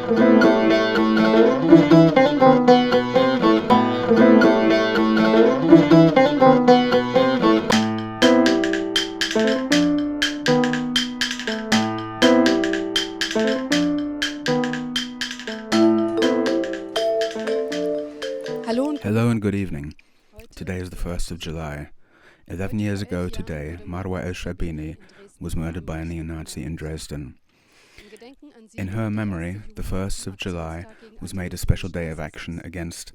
Hello and good evening. Today is the 1st of July. 11 years ago today, Marwa El-Sherbini was murdered by a neo-Nazi in Dresden. In her memory, the 1st of July was made a special day of action against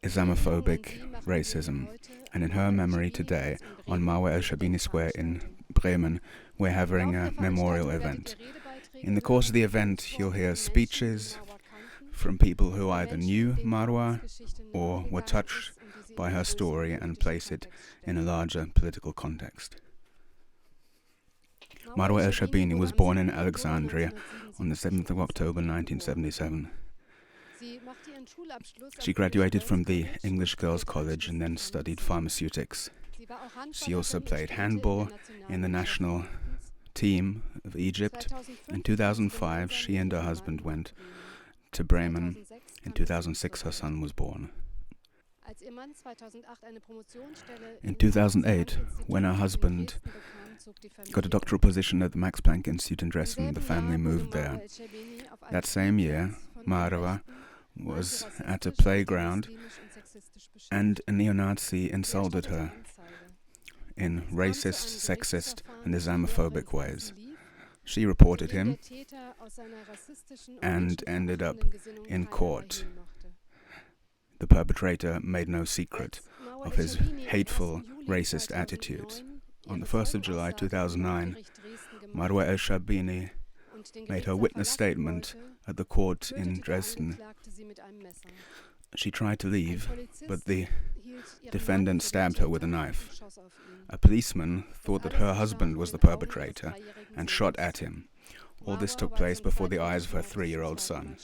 Islamophobic racism. And in her memory today, on Marwa El-Sherbini Square in Bremen, we're having a memorial event. In the course of the event, you'll hear speeches from people who either knew Marwa or were touched by her story and place it in a larger political context. Marwa El-Sherbini was born in Alexandria on the 7th of October 1977. She graduated from the English Girls' College and then studied pharmaceutics. She also played handball in the national team of Egypt. In 2005, she and her husband went to Bremen. In 2006, her son was born. In 2008, when her husband got a doctoral position at the Max Planck Institute in Dresden, the family moved there. That same year, Marwa was at a playground and a neo-Nazi insulted her in racist, sexist and Islamophobic ways. She reported him and ended up in court. The perpetrator made no secret of his hateful, racist attitudes. On the 1st of July 2009, Marwa El-Sherbini made her witness statement at the court in Dresden. She tried to leave, but the defendant stabbed her with a knife. A policeman thought that her husband was the perpetrator and shot at him. All this took place before the eyes of her 3-year-old son.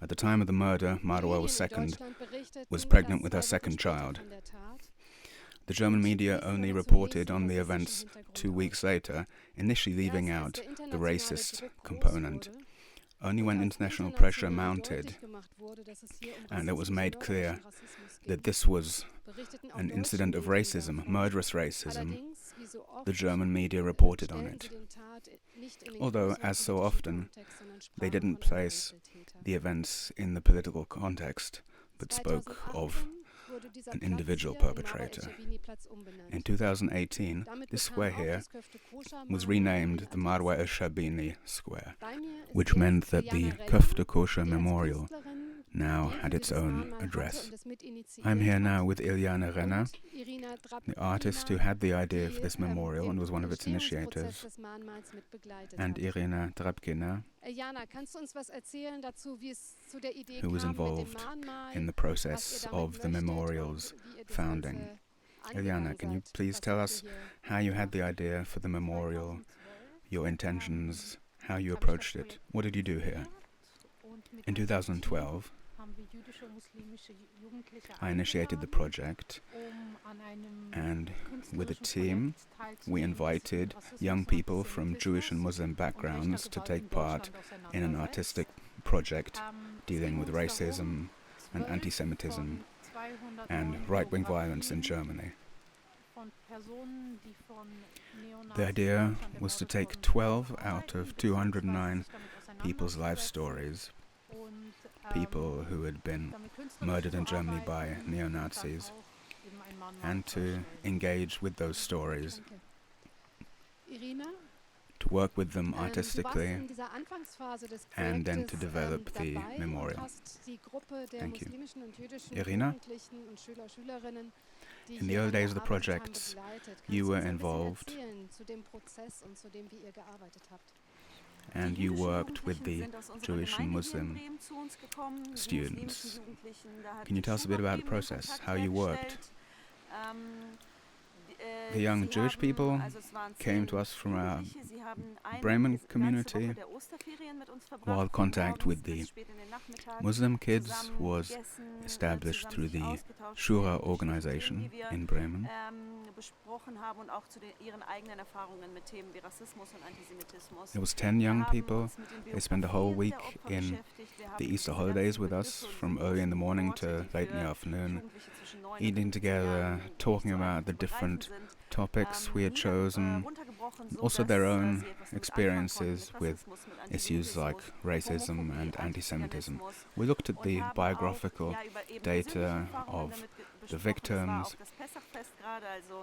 At the time of the murder, Marwa was pregnant with her second child. The German media only reported on the events 2 weeks later, initially leaving out the racist component. Only when international pressure mounted and it was made clear that this was an incident of racism, murderous racism, the German media reported on it. Although, as so often, they didn't place the events in the political context, but spoke of an individual perpetrator. In 2018, this square here was renamed the Marwa El-Sherbini Square, which meant that the Köfte Kosher Memorial now had its own address. I'm here now with Iliana Renner, the artist who had the idea for this memorial and was one of its initiators, and Irina Drabkina, who was involved in the process of the memorial's founding. Iliana, can you please tell us how you had the idea for the memorial, your intentions, how you approached it? What did you do here? In 2012, I initiated the project, and with a team, we invited young people from Jewish and Muslim backgrounds to take part in an artistic project dealing with racism and anti-Semitism and right-wing violence in Germany. The idea was to take 12 out of 209 people's life stories, people who had been murdered in Germany by neo-Nazis, and to engage with those stories, to work with them artistically, and then to develop the memorial. Thank you. Irina? In the early days of the project, you were involved, and you worked with the Jewish and Muslim students. Can you tell us a bit about the process, how you worked? The young Jewish people came to us from our Bremen community, while contact with the Muslim kids was established through the Shura organization in Bremen. There was 10 young people. They spent a whole week in the Easter holidays with us, from early in the morning to late in the afternoon, eating together, talking about the different topics we had chosen, also their own experiences with issues like racism and anti-Semitism. We looked at the biographical data of the victims,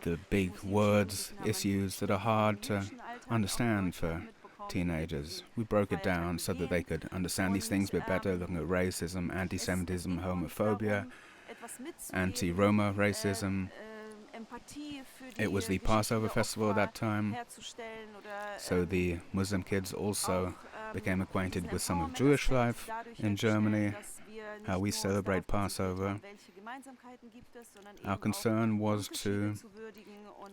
the big words, issues that are hard to understand for teenagers. We broke it down so that they could understand these things a bit better, looking at racism, anti-Semitism, homophobia, anti-Roma racism. It was the Passover festival at that time, so the Muslim kids also became acquainted with some of Jewish life in Germany, how we celebrate Passover. Our concern was to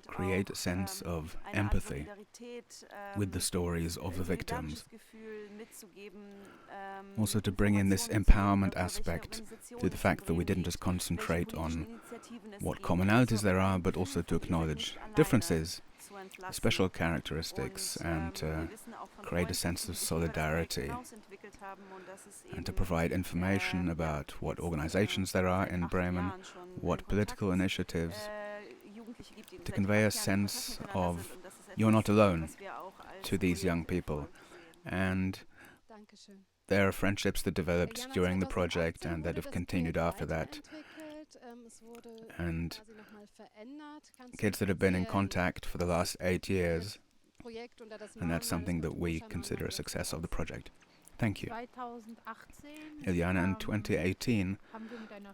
create a sense of empathy with the stories of the victims. Also to bring in this empowerment aspect to the fact that we didn't just concentrate on what commonalities there are, but also to acknowledge differences, special characteristics, and to create a sense of solidarity, and to provide information about what organizations there are in Bremen, what political initiatives, to convey a sense of you're not alone to these young people. And there are friendships that developed during the project and that have continued after that. And kids that have been in contact for the last 8 years. And that's something that we consider a success of the project. Thank you. Iliana, in 2018,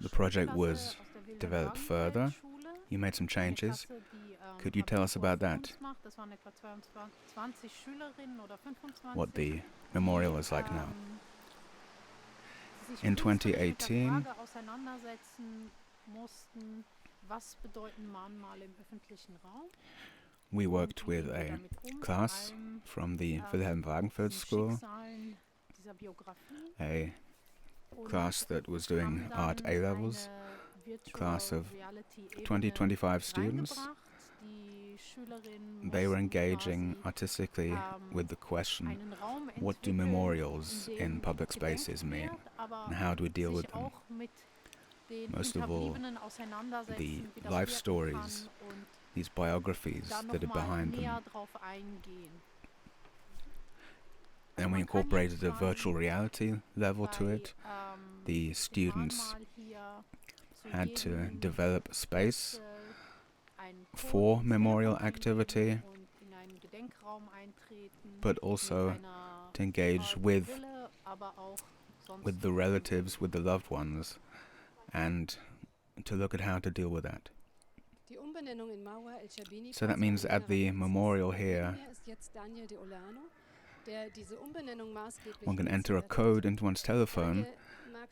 the project was developed further. You made some changes. Could you tell us about that? What the memorial is like now? In 2018, we worked with a class from the Wilhelm Wagenfeld School, a class that was doing art A-levels, a class of 20-25 students. They were engaging artistically with the question, what do memorials in public spaces mean, and how do we deal with them? Most of all, the life stories, these biographies that are behind them. Then we incorporated a virtual reality level to it. The students had to develop a space for memorial activity, but also to engage with the relatives, with the loved ones, and to look at how to deal with that. So that means at the memorial here, one can enter a code into one's telephone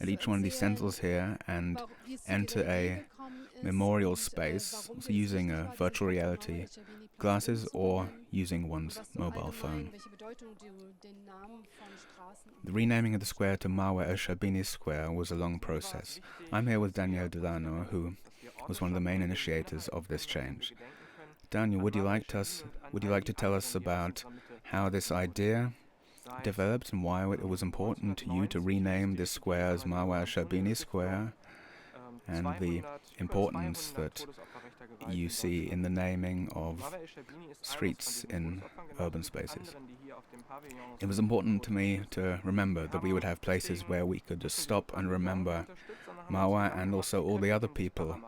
at each one of these stencils here and enter a memorial space, also using a virtual reality glasses or using one's mobile phone. The renaming of the square to Marwa El-Sherbini Square was a long process. I'm here with Daniel Delano, who was one of the main initiators of this change. Daniel, would you like to tell us about how this idea developed and why it was important to you to rename this square as Marwa El-Sherbini Square, and the importance that you see in the naming of streets in urban spaces? It was important to me to remember that we would have places where we could just stop and remember Marwa and also all the other people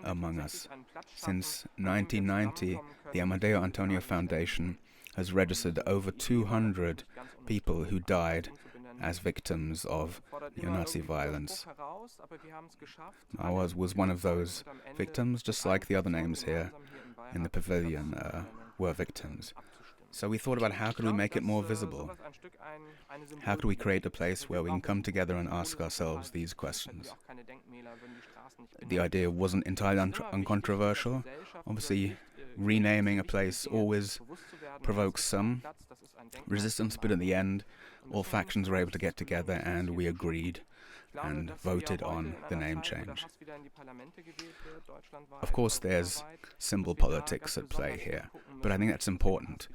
among us. Since 1990, the Amadeo Antonio Foundation has registered over 200 people who died as victims of neo-Nazi violence. Marwa was one of those victims, just like the other names here in the pavilion were victims. So we thought about how could we make it more visible? How could we create a place where we can come together and ask ourselves these questions? the idea wasn't entirely uncontroversial. Obviously, renaming a place always provokes some resistance, but in the end, all factions were able to get together and we agreed and voted on the name change. Of course, there's symbol politics at play here, but I think that's important.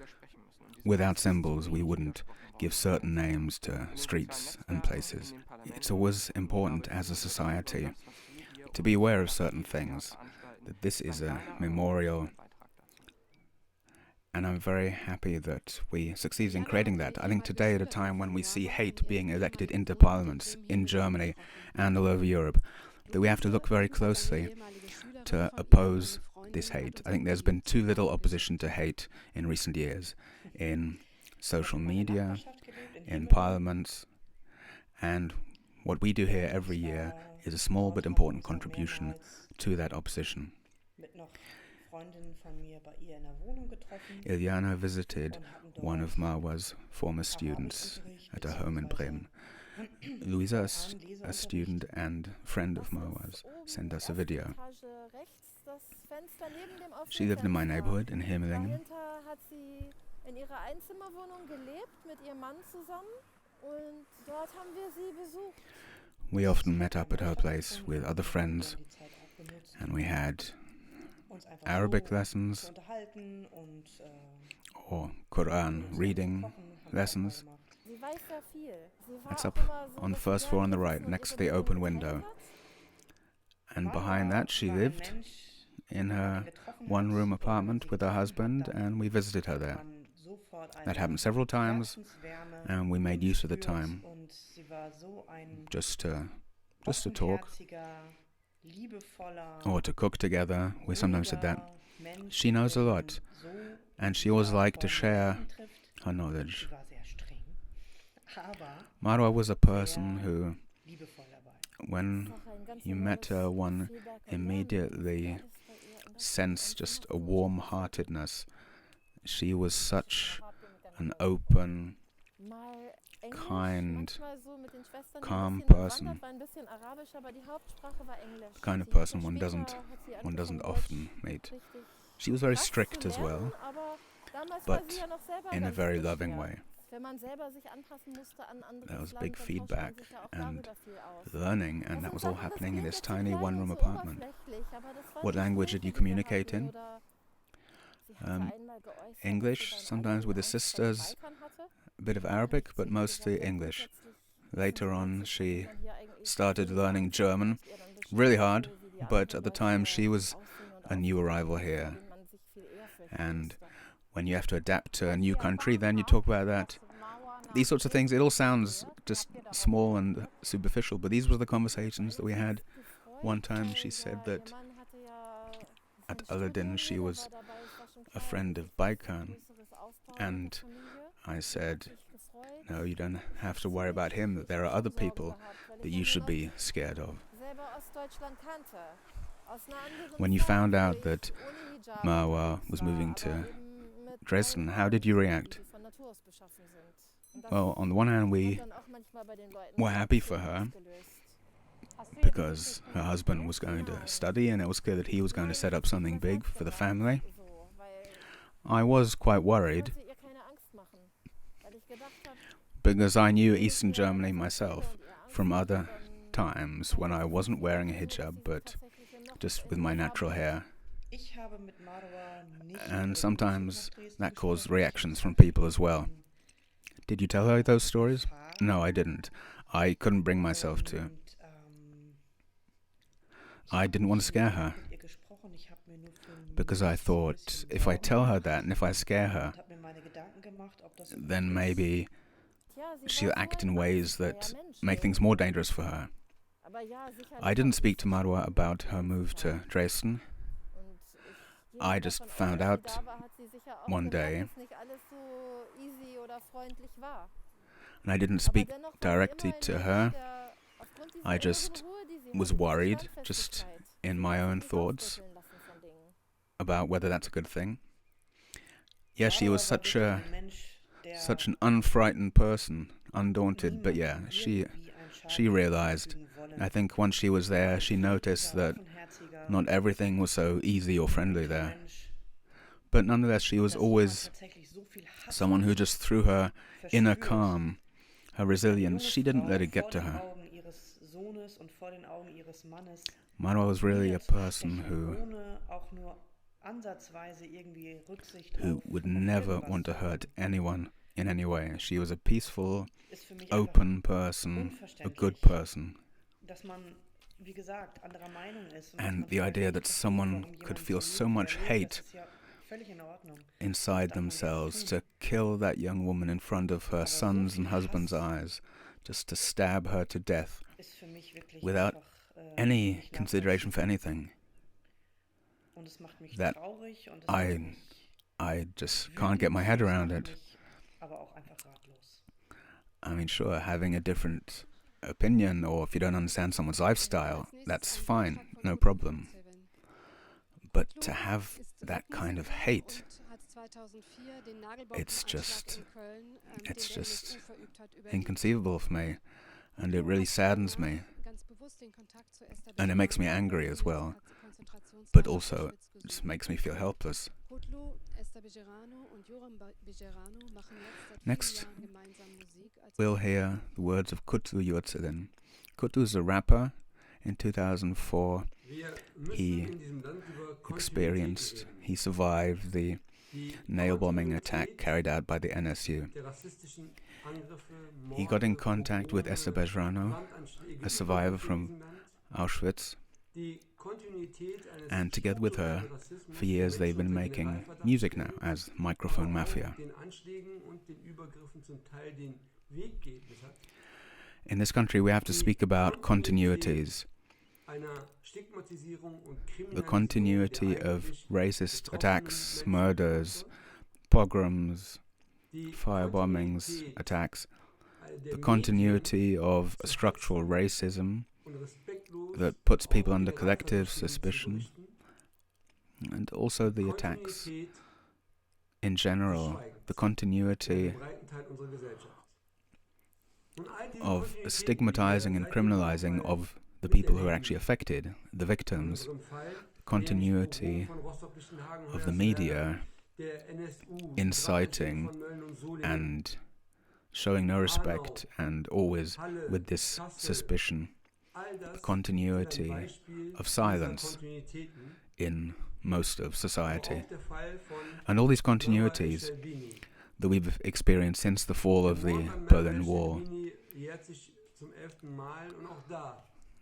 Without symbols, we wouldn't give certain names to streets and places. It's always important as a society to be aware of certain things, that this is a memorial, and I'm very happy that we succeeded in creating that. I think today, at a time when we see hate being elected into parliaments in Germany and all over Europe, that we have to look very closely to oppose this hate. I think there's been too little opposition to hate in recent years, in social media, in parliaments, and what we do here every year is a small but important contribution to that opposition. Ilyana visited one of Marwa's former students at her home in Bremen. Luisa, a student and friend of Marwa's, sent us a video. She lived in my neighborhood in Himmelingen. We often met up at her place with other friends, and we had Arabic lessons or Quran reading lessons. That's up on the first floor on the right, next to the open window. And behind that, she lived in her one-room apartment with her husband, and we visited her there. That happened several times, and we made use of the time just to talk or to cook together. We sometimes did that. She knows a lot, and she always liked to share her knowledge. Marwa was a person who, when you met her, one immediately sensed just a warm-heartedness. She was such an open, kind, calm person. The kind of person one doesn't often meet. She was very strict as well, but in a very loving way. There was big feedback and learning, and that was all happening in this tiny one-room apartment. What language did you communicate in? English, sometimes with the sisters, a bit of Arabic, but mostly English. Later on, she started learning German, really hard, but at the time she was a new arrival here. And when you have to adapt to a new country, then you talk about that. These sorts of things, it all sounds just small and superficial, but these were the conversations that we had. One time she said that at Aladdin she was a friend of Baikan, and I said, no, you don't have to worry about him, that there are other people that you should be scared of. When you found out that Marwa was moving to Dresden, how did you react? Well, on the one hand, we were happy for her because her husband was going to study and it was clear that he was going to set up something big for the family. I was quite worried because I knew Eastern Germany myself from other times when I wasn't wearing a hijab but just with my natural hair. And sometimes that caused reactions from people as well. Did you tell her those stories? No, I didn't. I couldn't bring myself to. I didn't want to scare her, because I thought if I tell her that and if I scare her, then maybe she'll act in ways that make things more dangerous for her. I didn't speak to Marwa about her move to Dresden. I just found out one day, and I didn't speak directly to her. I just was worried, just in my own thoughts, about whether that's a good thing. Yeah, she was such an unfrightened person, undaunted, but yeah, she realized I think once she was there, she noticed that not everything was so easy or friendly there. But nonetheless, she was always someone who just through her inner calm, her resilience, she didn't let it get to her. Marwa was really a person who would never want to hurt anyone in any way. She was a peaceful, open person, a good person. And the idea that someone could feel so much hate inside themselves to kill that young woman in front of her sons and husband's eyes, just to stab her to death without any consideration for anything, that I just can't get my head around it. I mean, sure, having a different opinion, or if you don't understand someone's lifestyle, that's fine, no problem. But to have that kind of hate, it's just inconceivable for me, and it really saddens me, and it makes me angry as well, but also it just makes me feel helpless. Next, we'll hear the words of Yorzayt. Kutlu is a rapper. In 2004, he survived the nail-bombing attack carried out by the NSU. He got in contact with El-Sherbini, a survivor from Auschwitz, and together with her, for years they've been making music now as Microphone Mafia. In this country, we have to speak about continuities. The continuity of racist attacks, murders, pogroms, firebombings, attacks. The continuity of structural racism that puts people under collective suspicion. And also the attacks in general. The continuity of stigmatizing and criminalizing of the people who are actually affected, the victims, continuity of the media inciting and showing no respect and always with this suspicion, the continuity of silence in most of society. And all these continuities that we've experienced since the fall of the Berlin Wall.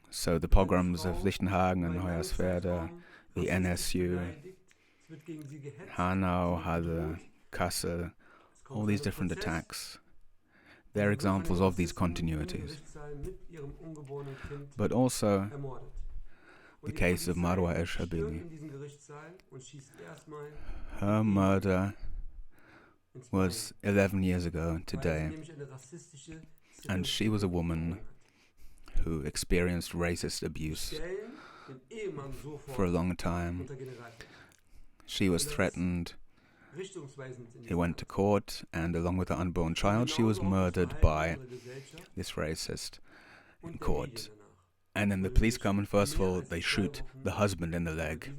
So the pogroms of Lichtenhagen and Hoyerswerda, the NSU, Hanau, Halle, Kassel, all these different attacks, they're examples of these continuities. But also the case of Marwa El-Sherbini. Her murder was 11 years ago today, and she was a woman who experienced racist abuse for a long time. She was threatened. He went to court, and along with her unborn child, she was murdered by this racist in court. And then the police come, and first of all, they shoot the husband in the leg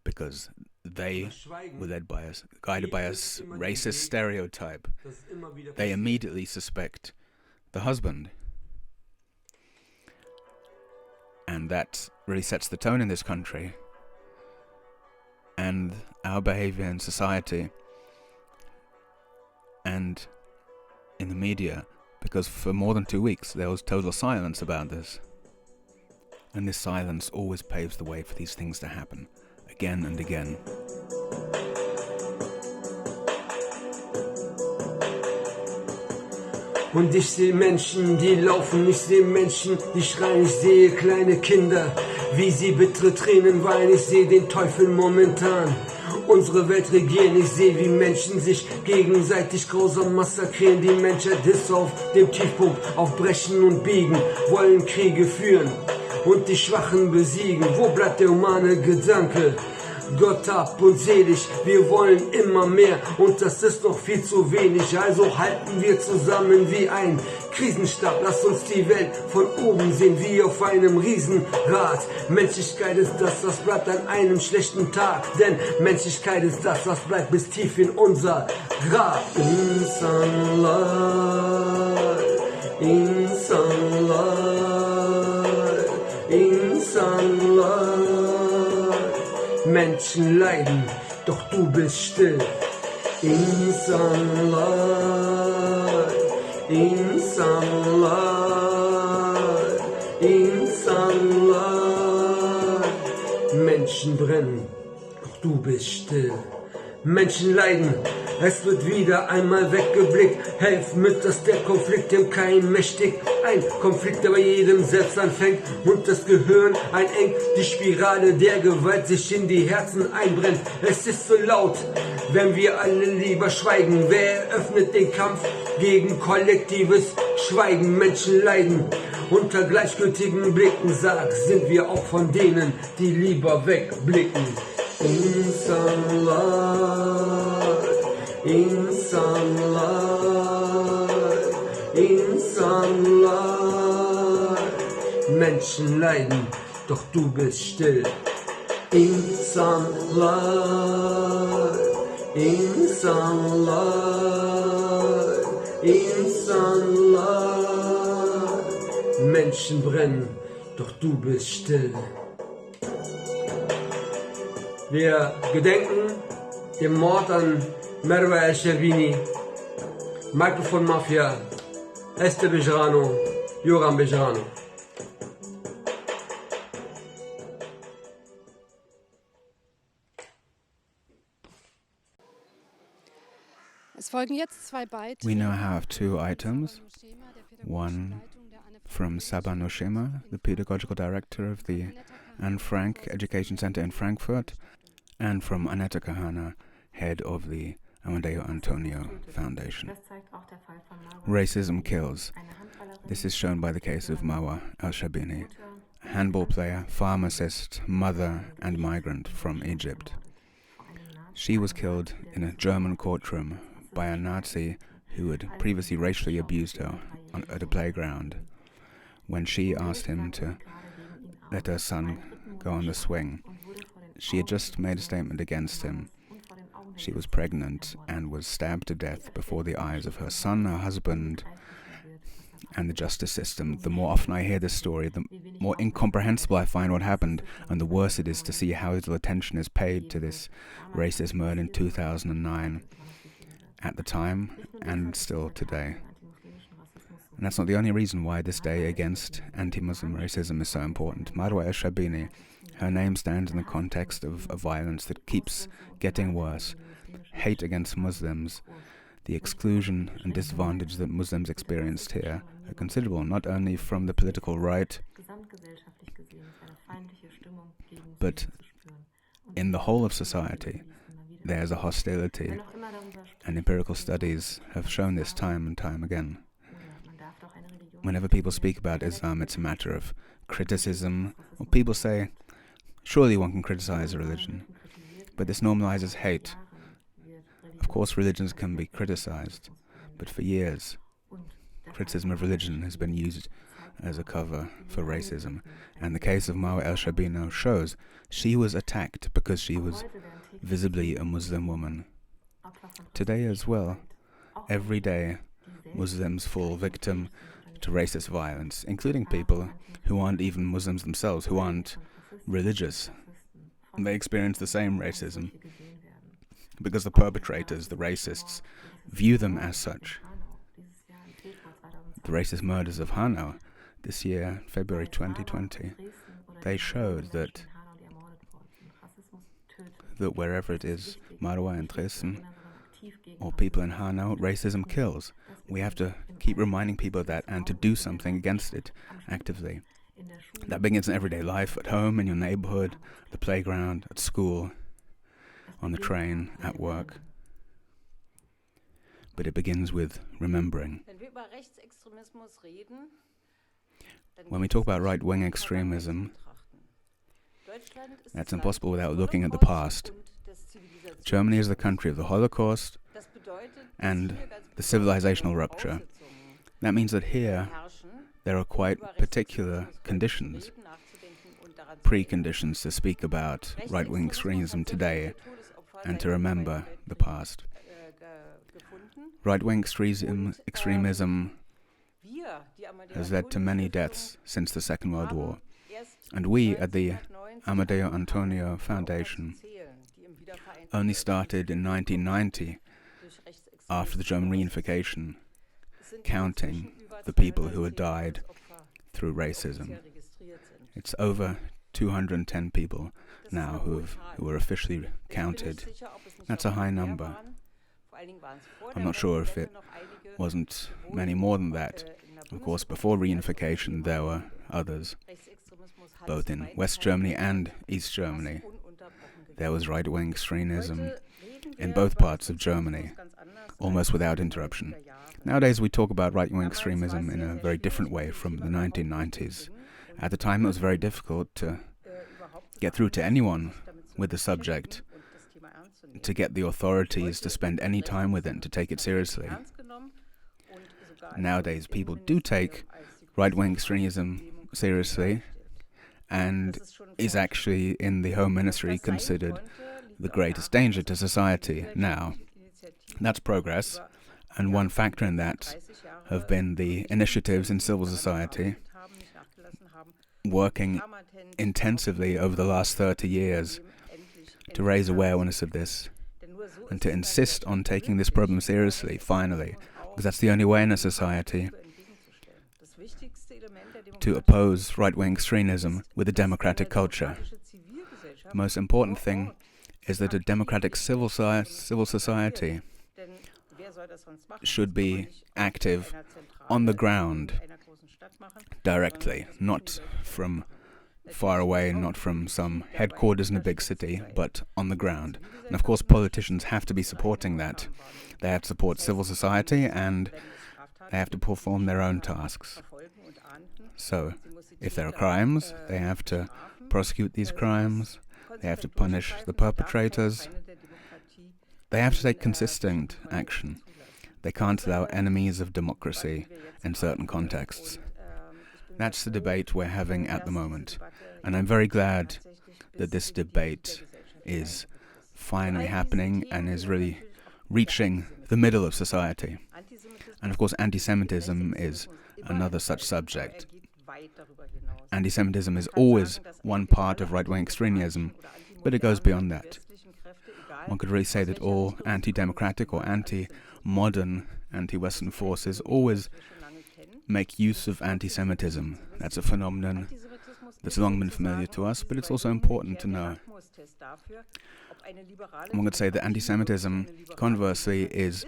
because they were guided by a racist stereotype. They immediately suspect the husband. And that really sets the tone in this country and our behavior in society and in the media, because for more than 2 weeks there was total silence about this. And this silence always paves the way for these things to happen again and again. Und ich sehe Menschen, die laufen, ich sehe Menschen, die schreien, ich sehe kleine Kinder, wie sie bittere Tränen weinen, ich sehe den Teufel momentan unsere Welt regieren, ich sehe, wie Menschen sich gegenseitig grausam massakrieren, die Menschheit ist auf dem Tiefpunkt, auf Brechen und Biegen, wollen Kriege führen und die Schwachen besiegen, wo bleibt der humane Gedanke? Gott hab uns selig, wir wollen immer mehr und das ist noch viel zu wenig, also halten wir zusammen wie ein Krisenstab, lass uns die Welt von oben sehen, wie auf einem Riesenrad. Menschlichkeit ist das, was bleibt an einem schlechten Tag, denn Menschlichkeit ist das, was bleibt bis tief in unser Grab. Insanlar, Insanlar, Insanlar. Menschen leiden, doch du bist still. İnsanlar, insanlar, insanlar. Menschen brennen, doch du bist still. Menschen leiden, es wird wieder einmal weggeblickt. Helf mit, dass der Konflikt dem Keim mächtig. Ein Konflikt, der bei jedem selbst anfängt und das Gehirn einengt. Die Spirale der Gewalt sich in die Herzen einbrennt. Es ist so laut, wenn wir alle lieber schweigen. Wer öffnet den Kampf gegen kollektives Schweigen? Menschen leiden unter gleichgültigen Blicken. Sag, sind wir auch von denen, die lieber wegblicken? İnsanlar, insanlar, insanlar. Menschen leiden, doch du bist still. İnsanlar, insanlar, insanlar. Menschen brennen, doch du bist still. Wir gedenken dem Mord an Marwa El-Sherbini, Mikrofon Mafia, Este Bejarano, Joram Bejarano. We now have two items, one from Saba Noshima, the pedagogical director of the Anne Frank Education Center in Frankfurt, and from Annette Kahana, head of the Amadeo Antonio Foundation. Racism kills. This is shown by the case of Marwa El-Sherbini, a handball player, pharmacist, mother, and migrant from Egypt. She was killed in a German courtroom by a Nazi who had previously racially abused her at a playground when she asked him to let her son go on the swing. She had just made a statement against him. She was pregnant and was stabbed to death before the eyes of her son, her husband, and the justice system. The more often I hear this story, the more incomprehensible I find what happened, and the worse it is to see how little attention is paid to this racist murder in 2009, at the time and still today. And that's not the only reason why this day against anti-Muslim racism is so important. Marwa El-Sherbini, her name stands in the context of a violence that keeps getting worse. Hate against Muslims, the exclusion and disadvantage that Muslims experienced here are considerable, not only from the political right, but in the whole of society. There's a hostility, and empirical studies have shown this time and time again. Whenever people speak about Islam, it's a matter of criticism, or people say, surely one can criticize a religion, but this normalizes hate. Of course, religions can be criticized, but for years, criticism of religion has been used as a cover for racism. And the case of Marwa El-Sherbini shows she was attacked because she was visibly a Muslim woman. Today as well, every day, Muslims fall victim to racist violence, including people who aren't even Muslims themselves, who aren't religious. They experience the same racism because the perpetrators, the racists, view them as such. The racist murders of Hanau this year, February 2020, they showed that wherever it is, Marwa in Dresden, or people in Hanau, racism kills. We have to keep reminding people of that and to do something against it actively. That begins in everyday life, at home, in your neighborhood, the playground, at school, on the train, at work. But it begins with remembering. When we talk about right-wing extremism, that's impossible without looking at the past. Germany is the country of the Holocaust and the civilizational rupture. That means that here there are quite particular conditions, preconditions to speak about right-wing extremism today and to remember the past. Right-wing extremism has led to many deaths since the Second World War, and we at the Amadeo Antonio Foundation only started in 1990, after the German reunification, counting the people who had died through racism. It's over 210 people now who were officially counted. That's a high number. I'm not sure if it wasn't many more than that. Of course, before reunification there were others, both in West Germany and East Germany. There was right-wing extremism in both parts of Germany, almost without interruption. Nowadays we talk about right-wing extremism in a very different way from the 1990s. At the time it was very difficult to get through to anyone with the subject, to get the authorities to spend any time with it, to take it seriously. Nowadays people do take right-wing extremism seriously, and is actually in the Home Ministry considered the greatest danger to society now. That's progress, and one factor in that have been the initiatives in civil society working intensively over the last 30 years to raise awareness of this and to insist on taking this problem seriously, finally, because that's the only way in a society to oppose right-wing extremism with a democratic culture. The most important thing is that a democratic civil society should be active on the ground, directly, not from far away, not from some headquarters in a big city, but on the ground. And of course politicians have to be supporting that. They have to support civil society and they have to perform their own tasks. So, if there are crimes, they have to prosecute these crimes, they have to punish the perpetrators, they have to take consistent action. They can't allow enemies of democracy in certain contexts. That's the debate we're having at the moment, and I'm very glad that this debate is finally happening and is really reaching the middle of society. And of course anti-Semitism is another such subject. Anti-Semitism is always one part of right-wing extremism, but it goes beyond that. One could really say that all anti-democratic or anti-modern, anti-Western forces always make use of anti-Semitism. That's a phenomenon that's long been familiar to us, but it's also important to know. One could say that anti-Semitism, conversely, is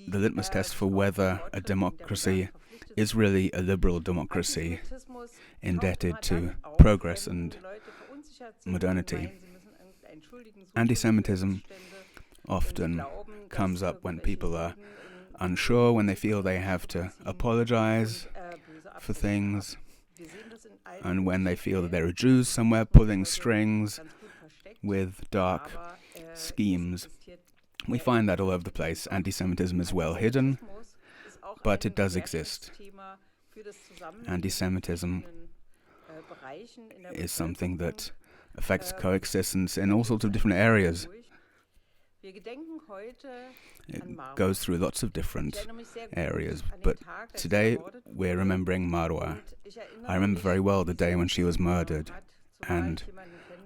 the litmus test for whether a democracy is really a liberal democracy indebted to progress and modernity. Anti-Semitism often comes up when people are unsure, when they feel they have to apologize for things, and when they feel that there are Jews somewhere pulling strings with dark schemes. We find that all over the place. Anti-Semitism is well hidden, but it does exist. Anti-Semitism is something that affects coexistence in all sorts of different areas. It goes through lots of different areas, but today we're remembering Marwa. I remember very well the day when she was murdered, and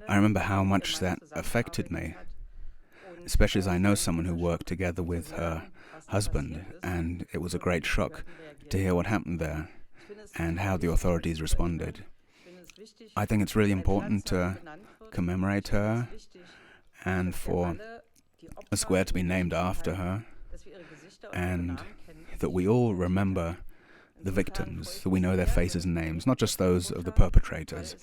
I remember how much that affected me, especially as I know someone who worked together with her husband, and it was a great shock to hear what happened there and how the authorities responded. I think it's really important to commemorate her and for a square to be named after her, and that we all remember the victims, that we know their faces and names, not just those of the perpetrators.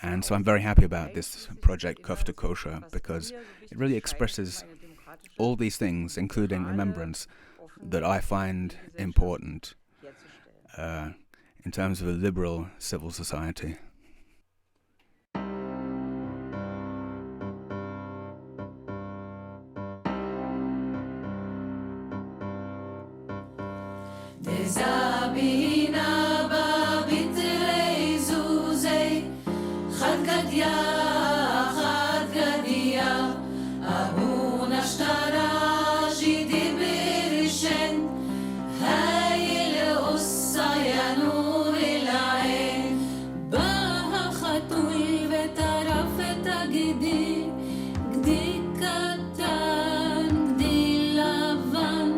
And so I'm very happy about this project, Kofta Kosher, because it really expresses all these things, including remembrance, that I find important in terms of a liberal civil society. זבינה בביטרי זוזי חד גדיה חד גדיה אבונה שטרה ג'ידי ברישן היי לאוסה ינור אלעין בא החתול וטרף את הגידי גדי קטן גדי לבן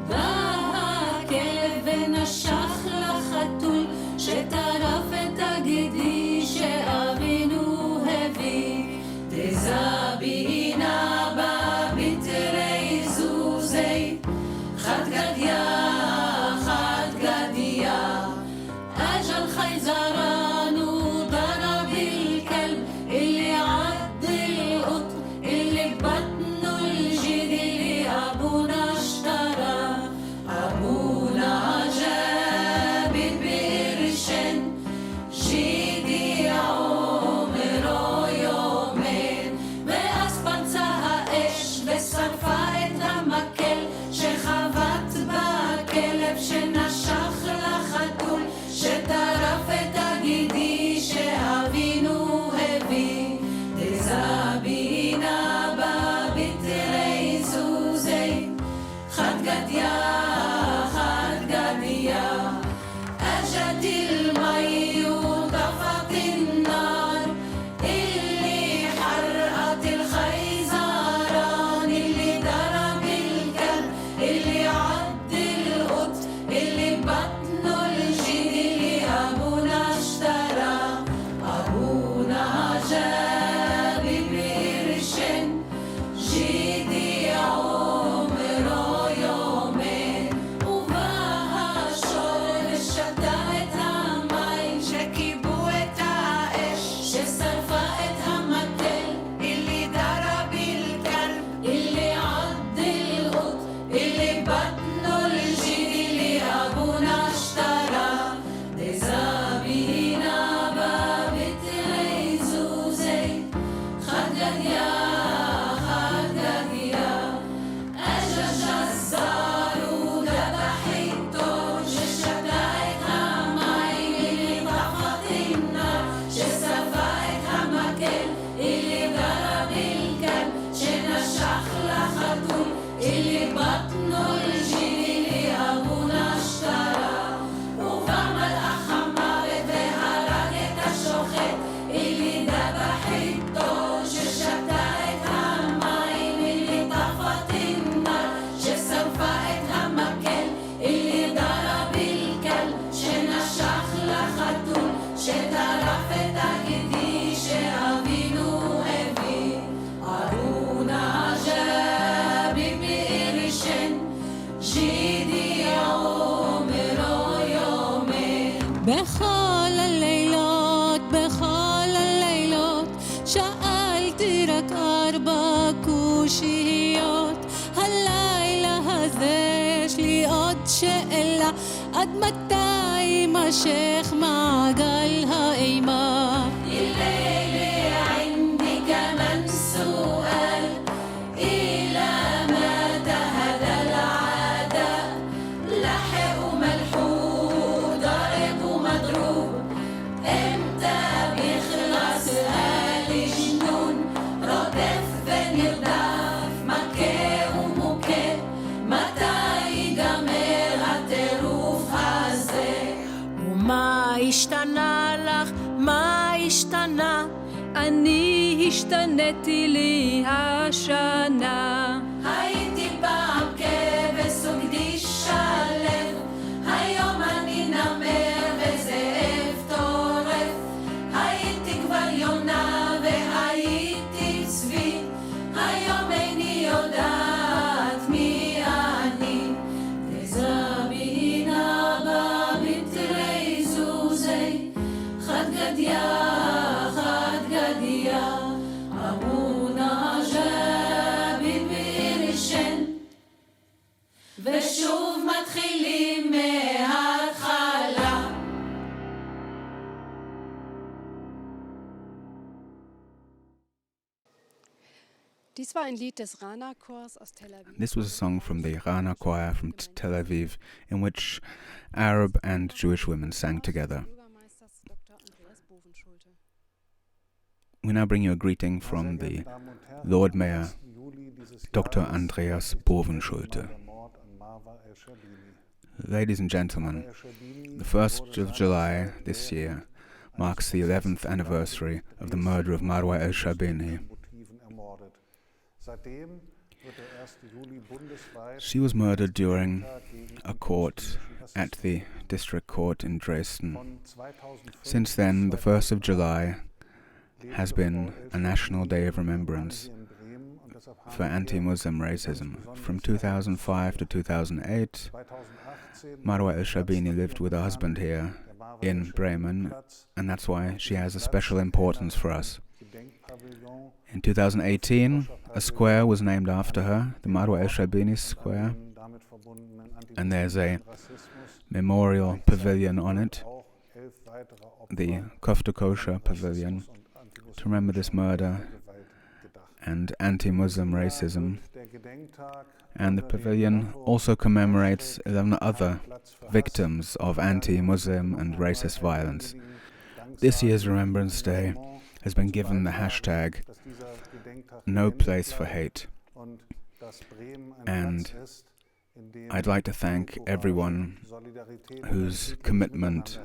בא הכלב ונשך לחתול שטרף את הגידי שאבינו הביא תזבינה בביטרי זוזי חד גדיה חד גדיה אג'ל חייזרנו ضرب الكلب اللي عض القط اللي ببطنه الجدي اللي أبونا اشترى أبونا جاب بقرشين جدي عمره يومين ואז פרצה האש ושרפה את המקל שחבט בכלב שנשך לחתול שטרף את הגידי שאבינו הביא תזבינה בביטרי זוזי חד גדיה חד גדיה أجت المي وطفت النار اللي حرقت الخيزران اللي ضرب الكلب اللي عض القط اللي بطنه الجدي اللي أبونا اشترى أبونا جاب بقرشين جدي عمره يومين وبقى الشغل شتا את המים שכיבו את האש ששרפה את המטל اللي ضرب الكلب اللي عض القط اللي بطنه الجدي اللي أبونا اشترى تزابينا ببتري زوزي خد גדיה חד גדיה أجا جزار وذبح الدور ששתה את המים اللي طفت النار ששרפה את המקל اللي ضرب الكلب שנשך לחתול اللي بطنه الجدي اللي أبونا اشترى ובא מלאך המוות והרג את השוחט اللي ذبح الدور ששתה את המים اللي طفت النار ששרפה את המקל اللي ضرب الكلب שנשך לחתול שטרף את הגידי שאבינו הביא אבונה ג'אב בקרשן ג'ידי עומרו יומין בכל הלילות שאלתי רק 4 קושיות הלילה הזה יש לי עוד שאלה עד מתי יימשך מעגל האימה الليلة عندي كمان سؤال إلى متى هذا العداء لحق وملحوق ضارب ومضروب امتى بيخلص هالجنون رادف ونردف مكة ومكة متى ייגמר הטירוף הזה ומה השתנה לך? מה השתנה? אני השתניתי לי השנה הייתי פעם כבש וגדי שלם היום אני נמר וזאב טורף הייתי כבר יונה והייתי צבי היום איני יודעת מי אני תזבינה בביטרי זוזי חד גדיה חד גדיה אבונה ג'אב בקרשן ושוב מתחיל This was a song from the Rana choir from Tel Aviv, in which Arab and Jewish women sang together. We now bring you a greeting from the Lord Mayor, Dr. Andreas Bovenschulte. Ladies and gentlemen, the 1st of July this year marks the 11th anniversary of the murder of Marwa El-Sherbini. She was murdered during a court at the district court in Dresden. Since then, the 1st of July has been a national day of remembrance for anti-Muslim racism. From 2005 to 2008, Marwa El-Sherbini lived with her husband here in Bremen, and that's why she has a special importance for us. In 2018, a square was named after her, the Marwa El-Sherbini Square, and there's a memorial pavilion on it, the Kofta Kosher Pavilion, to remember this murder and anti-Muslim racism. And the pavilion also commemorates 11 other victims of anti-Muslim and racist violence. This year's Remembrance Day has been given the hashtag No Place for Hate. And I'd like to thank everyone whose commitment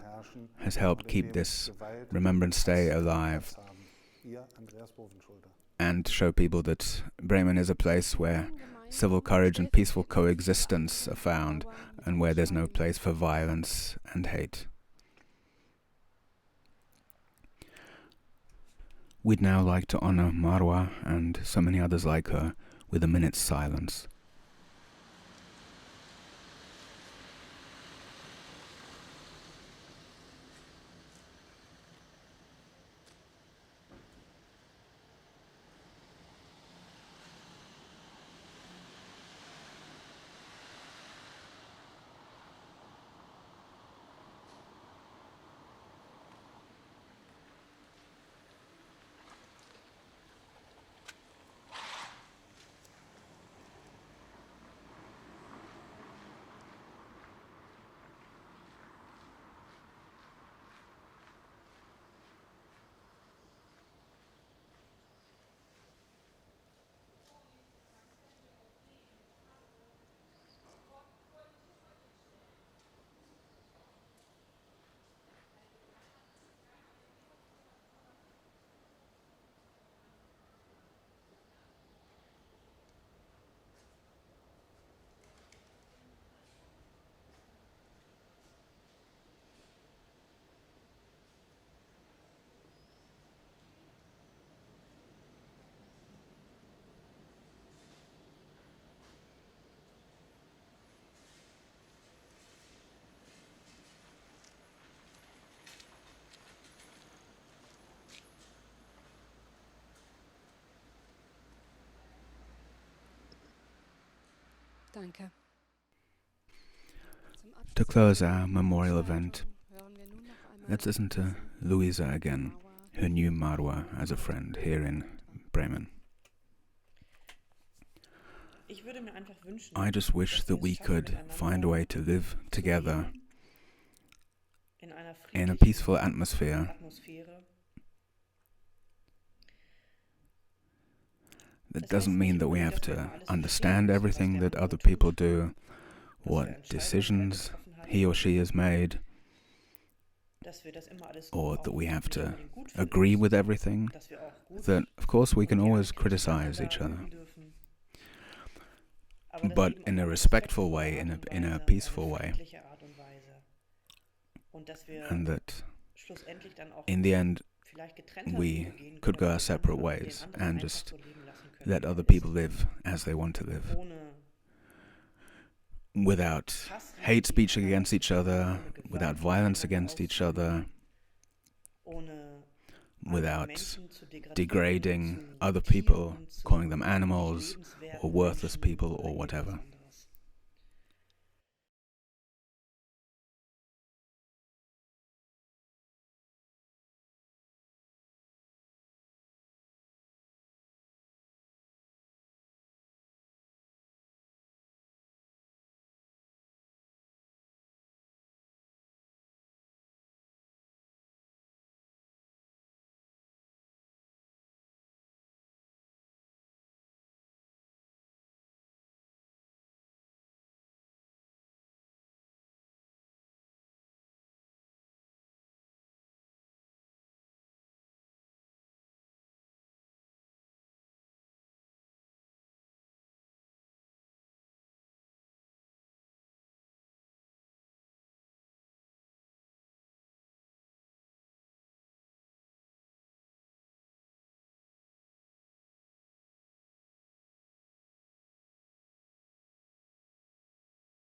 has helped keep this Remembrance Day alive and show people that Bremen is a place where civil courage and peaceful coexistence are found, and where there's no place for violence and hate. We'd now like to honor Marwa and so many others like her with a minute's silence. Danke. To close our memorial event, let's listen to Luisa again, who knew Marwa as a friend here in Bremen. I just wish that we could find a way to live together in a peaceful atmosphere. That doesn't mean that we have to understand everything that other people do, what decisions he or she has made, or that we have to agree with everything. That, of course, we can always criticize each other, but in a respectful way, in a peaceful way. And that, in the end, we could go our separate ways and just let other people live as they want to live, without hate speech against each other, without violence against each other, without degrading other people, calling them animals or worthless people or whatever.